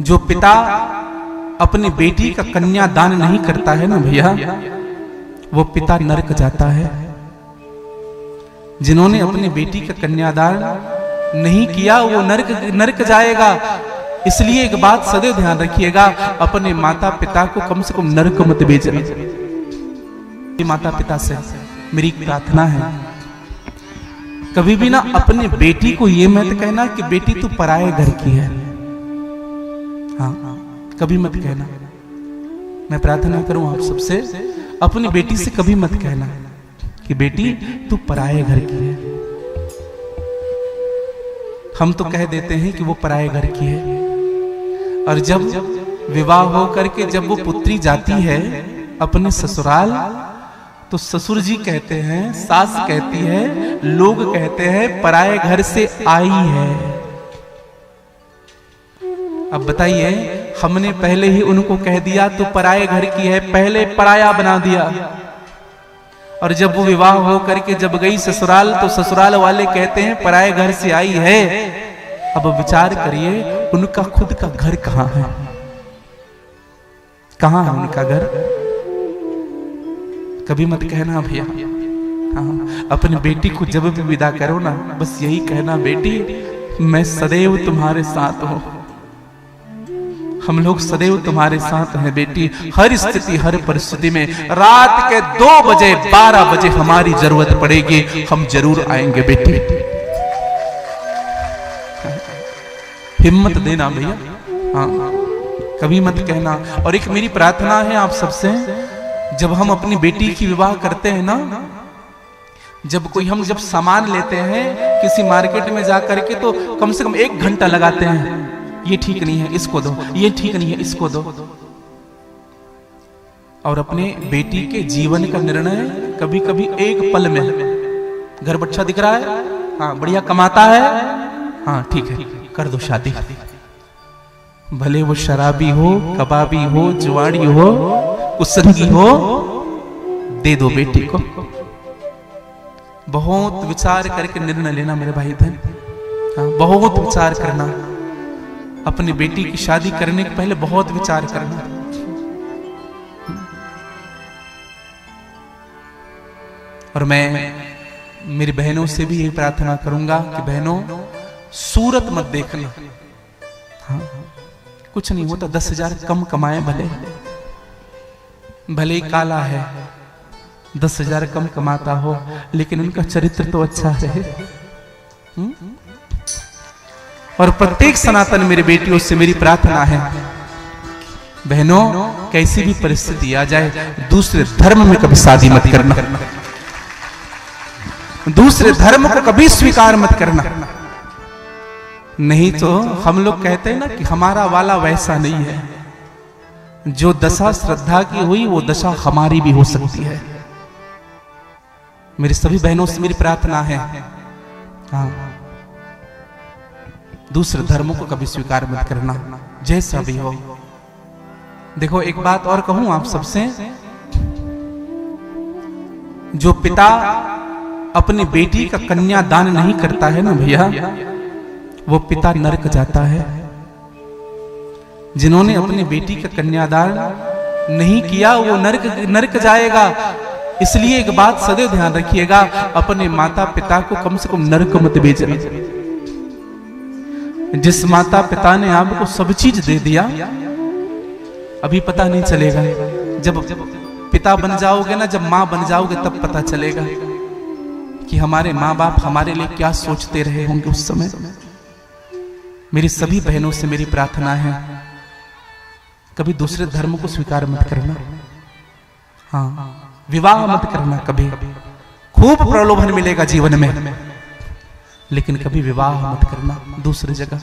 जो पिता अपनी बेटी का कन्यादान नहीं करता है ना भैया, वो पिता नरक जाता है। जिन्होंने अपनी बेटी का कन्यादान नहीं किया वो नरक जाएगा। इसलिए एक बात सदैव ध्यान रखिएगा, अपने माता पिता को कम से कम नरक मत भेजना। माता पिता से मेरी प्रार्थना है, कभी भी ना अपनी बेटी को ये मत कहना कि बेटी तू पराये घर की है। हाँ, कभी मत कहना। मैं प्रार्थना करूं आप सबसे, अपनी बेटी से कभी मत कहना कि बेटी तू पराये घर की है। हम तो कह देते हैं कि वो पराये घर की है, और जब विवाह हो करके जब वो पुत्री जाती है अपने ससुराल, तो ससुर जी कहते हैं, सास कहती है, लोग कहते हैं पराये घर से आई है। अब बताइए, हमने पहले ही उनको कह दिया तो पराये घर की है, पहले पराया बना दिया। और जब वो विवाह हो करके जब गई ससुराल, तो ससुराल वाले कहते हैं पराये घर से आई है। अब विचार करिए, उनका खुद का घर कहां है? कहां है उनका घर? कभी मत कहना भैया। हाँ, अपनी बेटी को जब भी विदा करो ना, बस यही कहना, बेटी मैं सदैव तुम्हारे साथ हूं। हम लोग सदैव तुम्हारे साथ हैं बेटी, हर स्थिति हर परिस्थिति में। रात के 2 बजे 12 बजे हमारी जरूरत पड़ेगी, हम जरूर आएंगे बेटी। हिम्मत देना भैया। हाँ, कभी मत कहना। और एक मेरी प्रार्थना है आप सबसे, जब हम अपनी बेटी की विवाह करते हैं ना, हम जब सामान लेते हैं किसी मार्केट में जा करके, तो कम से कम 1 घंटा लगाते हैं। ये ठीक नहीं है, इसको दो, ये ठीक नहीं है, इसको दो। और अपने बेटी के जीवन का निर्णय कभी कभी एक पल में, घर बच्चा दिख रहा है, हाँ बढ़िया कमाता है, हाँ ठीक है कर दो शादी। भले वो शराबी हो, कबाबी हो, जुआड़ी हो, कुसंगी हो, दे दो बेटी को। बहुत विचार करके निर्णय लेना मेरे भाई बहन। हाँ, बहुत विचार करना। अपनी बेटी की शादी करने के पहले बहुत विचार करना। और मैं मेरी बहनों से भी यही प्रार्थना करूंगा कि बहनों, सूरत मत देखना। हाँ, कुछ नहीं होता, 10,000 कम कमाए भले ही काला है, 10,000 कम कमाता हो, लेकिन उनका चरित्र तो अच्छा है। और प्रत्येक सनातन मेरी बेटियों से मेरी प्रार्थना है, बहनों कैसी भी परिस्थिति आ जाए, दूसरे धर्म में कभी शादी मत करना, दूसरे धर्म को कभी स्वीकार मत करना। नहीं तो हम लोग कहते हैं ना कि हमारा वाला वैसा नहीं है। जो दशा श्रद्धा की हुई वो दशा हमारी भी हो सकती है। मेरी सभी बहनों से मेरी प्रार्थना है, हाँ, दूसरे धर्मों को कभी स्वीकार मत करना, जैसा भी हो। देखो एक बात और कहूं आप सबसे, जो पिता अपनी बेटी का कन्यादान नहीं करता है ना भैया, वो पिता नरक जाता है। जिन्होंने अपनी बेटी का कन्यादान नहीं किया वो नरक जाएगा। इसलिए एक बात सदैव ध्यान रखिएगा, अपने माता पिता को कम से कम नरक मत भेजना। जिस माता पिता ने आपको सब चीज दे दिया, अभी पता नहीं चलेगा। जब पिता बन जाओगे ना, जब मां बन जाओगे, तब पता चलेगा कि हमारे माँ बाप हमारे लिए क्या सोचते रहे होंगे उस समय। मेरी सभी बहनों से मेरी प्रार्थना है, कभी दूसरे धर्म को स्वीकार मत करना। हाँ, विवाह मत करना कभी। खूब प्रलोभन मिलेगा जीवन में, लेकिन कभी विवाह मत करना दूसरी जगह।